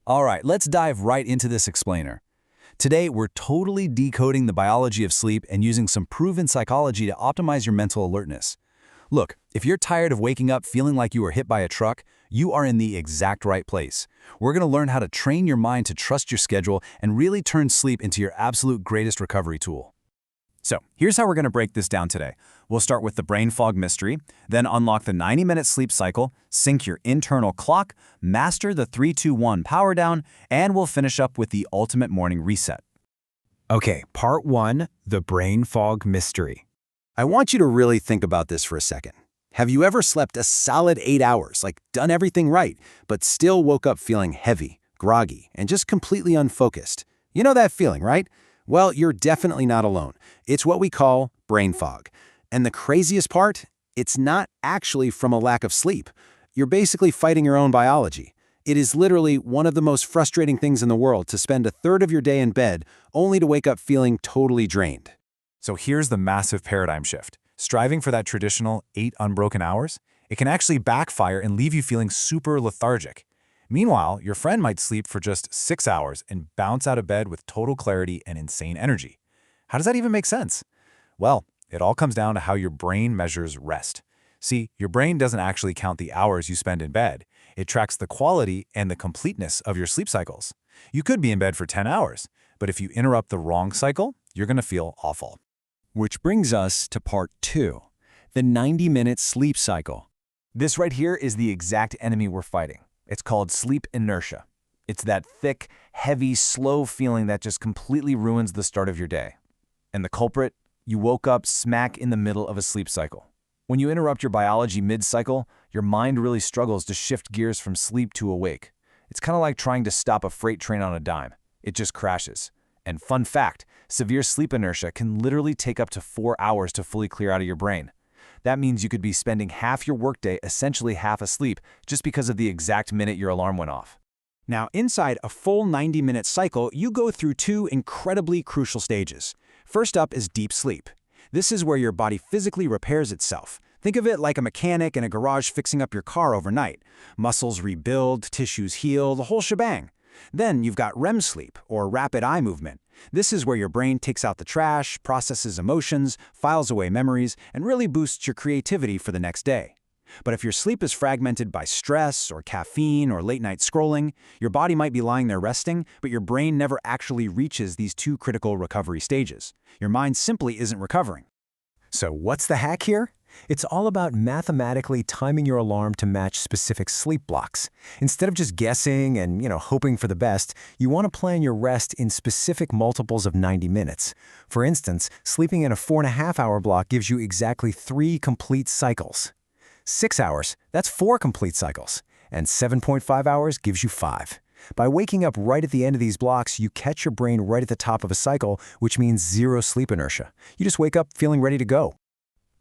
All right, let's dive right into this explainer. Today, we're totally decoding the biology of sleep and using some proven psychology to optimize your mental alertness. Look, if you're tired of waking up feeling like you were hit by a truck, you are in the exact right place. We're going to learn how to train your mind to trust your schedule and really turn sleep into your absolute greatest recovery tool. So, here's how we're going to break this down today. We'll start with the brain fog mystery, then unlock the 90-minute sleep cycle, sync your internal clock, master the 3-2-1 power down, and we'll finish up with the ultimate morning reset. Okay, part 1, the brain fog mystery. I want you to really think about this for a second. Have you ever slept a solid 8 hours, like done everything right, but still woke up feeling heavy, groggy, and just completely unfocused? You know that feeling, right? Well, you're definitely not alone. It's what we call brain fog. And the craziest part? It's not actually from a lack of sleep. You're basically fighting your own biology. It is literally one of the most frustrating things in the world to spend a third of your day in bed only to wake up feeling totally drained. So here's the massive paradigm shift. Striving for that traditional 8 unbroken hours, it can actually backfire and leave you feeling super lethargic. Meanwhile, your friend might sleep for just 6 hours and bounce out of bed with total clarity and insane energy. How does that even make sense? Well, it all comes down to how your brain measures rest. See, your brain doesn't actually count the hours you spend in bed. It tracks the quality and the completeness of your sleep cycles. You could be in bed for 10 hours, but if you interrupt the wrong cycle, you're going to feel awful. Which brings us to part 2, the 90-minute sleep cycle. This right here is the exact enemy we're fighting. It's called sleep inertia. It's that thick, heavy, slow feeling that just completely ruins the start of your day. And the culprit? You woke up smack in the middle of a sleep cycle. When you interrupt your biology mid-cycle, your mind really struggles to shift gears from sleep to awake. It's kind of like trying to stop a freight train on a dime. It just crashes. And fun fact, severe sleep inertia can literally take up to 4 hours to fully clear out of your brain. That means you could be spending half your workday essentially half asleep just because of the exact minute your alarm went off. Now, inside a full 90-minute cycle, you go through 2 incredibly crucial stages. First up is deep sleep. This is where your body physically repairs itself. Think of it like a mechanic in a garage fixing up your car overnight. Muscles rebuild, tissues heal, the whole shebang. Then you've got REM sleep, or rapid eye movement. This is where your brain takes out the trash, processes emotions, files away memories, and really boosts your creativity for the next day. But if your sleep is fragmented by stress or caffeine or late-night scrolling, your body might be lying there resting, but your brain never actually reaches these 2 critical recovery stages. Your mind simply isn't recovering. So what's the hack here? It's all about mathematically timing your alarm to match specific sleep blocks. Instead of just guessing and, hoping for the best, you want to plan your rest in specific multiples of 90 minutes. For instance, sleeping in a 4.5-hour block gives you exactly 3 complete cycles. 6 hours, that's 4 complete cycles. And 7.5 hours gives you 5. By waking up right at the end of these blocks, you catch your brain right at the top of a cycle, which means 0 sleep inertia. You just wake up feeling ready to go.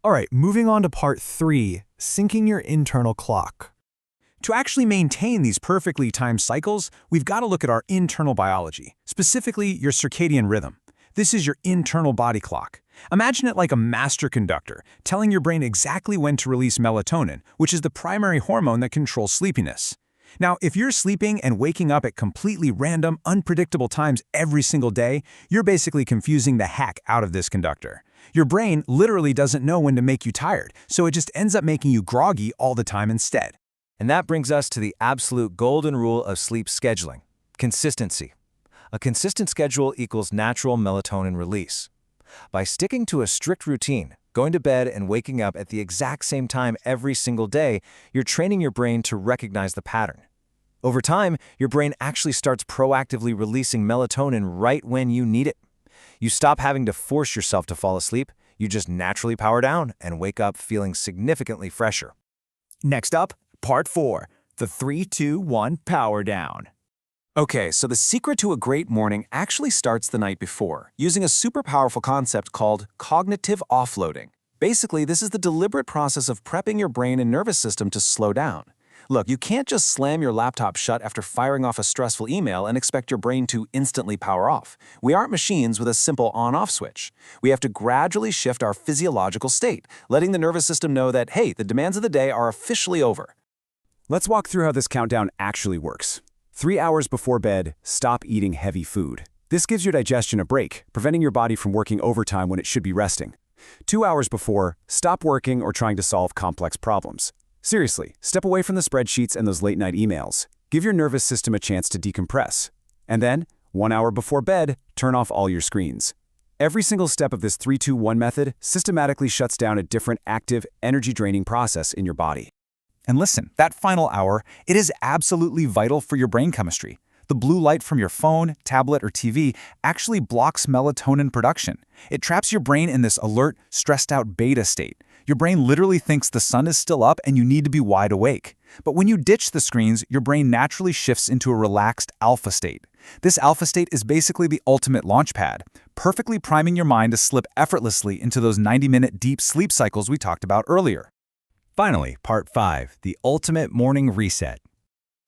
All right, moving on to part 3, syncing your internal clock. To actually maintain these perfectly timed cycles, we've got to look at our internal biology, specifically your circadian rhythm. This is your internal body clock. Imagine it like a master conductor, telling your brain exactly when to release melatonin, which is the primary hormone that controls sleepiness. Now, if you're sleeping and waking up at completely random, unpredictable times every single day, you're basically confusing the heck out of this conductor. Your brain literally doesn't know when to make you tired, so it just ends up making you groggy all the time instead. And that brings us to the absolute golden rule of sleep scheduling: consistency. A consistent schedule equals natural melatonin release. By sticking to a strict routine, going to bed and waking up at the exact same time every single day, you're training your brain to recognize the pattern. Over time, your brain actually starts proactively releasing melatonin right when you need it. You stop having to force yourself to fall asleep, you just naturally power down and wake up feeling significantly fresher. Next up, part 4, the 3-2-1 power down. Okay, so the secret to a great morning actually starts the night before, using a super powerful concept called cognitive offloading. Basically, this is the deliberate process of prepping your brain and nervous system to slow down. Look, you can't just slam your laptop shut after firing off a stressful email and expect your brain to instantly power off. We aren't machines with a simple on-off switch. We have to gradually shift our physiological state, letting the nervous system know that, hey, the demands of the day are officially over. Let's walk through how this countdown actually works. 3 hours before bed, stop eating heavy food. This gives your digestion a break, preventing your body from working overtime when it should be resting. 2 hours before, stop working or trying to solve complex problems. Seriously, step away from the spreadsheets and those late-night emails. Give your nervous system a chance to decompress. And then, 1 hour before bed, turn off all your screens. Every single step of this 3-2-1 method systematically shuts down a different active, energy-draining process in your body. And listen, that final hour, it is absolutely vital for your brain chemistry. The blue light from your phone, tablet, or TV actually blocks melatonin production. It traps your brain in this alert, stressed-out beta state. Your brain literally thinks the sun is still up and you need to be wide awake. But when you ditch the screens, your brain naturally shifts into a relaxed alpha state. This alpha state is basically the ultimate launch pad, perfectly priming your mind to slip effortlessly into those 90-minute deep sleep cycles we talked about earlier. Finally, part 5, the ultimate morning reset.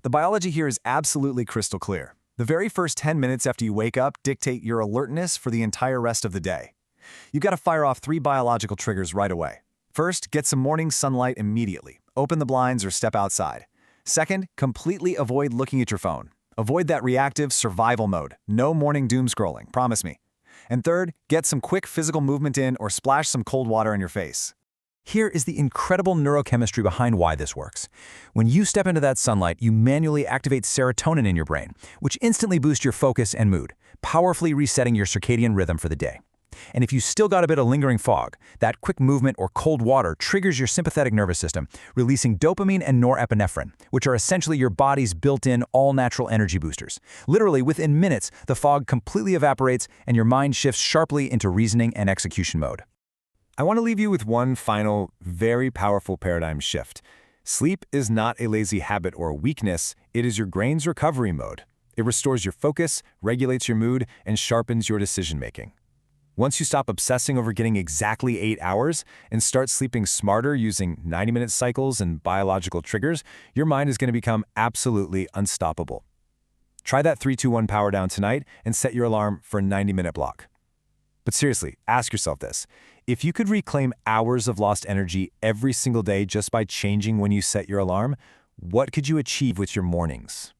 The biology here is absolutely crystal clear. The very first 10 minutes after you wake up dictate your alertness for the entire rest of the day. You've got to fire off 3 biological triggers right away. First, get some morning sunlight immediately. Open the blinds or step outside. Second, completely avoid looking at your phone. Avoid that reactive survival mode. No morning doom scrolling, promise me. And third, get some quick physical movement in or splash some cold water on your face. Here is the incredible neurochemistry behind why this works. When you step into that sunlight, you manually activate serotonin in your brain, which instantly boosts your focus and mood, powerfully resetting your circadian rhythm for the day. And if you still got a bit of lingering fog, that quick movement or cold water triggers your sympathetic nervous system, releasing dopamine and norepinephrine, which are essentially your body's built-in all-natural energy boosters. Literally, within minutes, the fog completely evaporates and your mind shifts sharply into reasoning and execution mode. I want to leave you with one final, very powerful paradigm shift. Sleep is not a lazy habit or a weakness, it is your brain's recovery mode. It restores your focus, regulates your mood, and sharpens your decision-making. Once you stop obsessing over getting exactly 8 hours and start sleeping smarter using 90-minute cycles and biological triggers, your mind is going to become absolutely unstoppable. Try that 3-2-1 power down tonight and set your alarm for a 90-minute block. But seriously, ask yourself this. If you could reclaim hours of lost energy every single day just by changing when you set your alarm, what could you achieve with your mornings?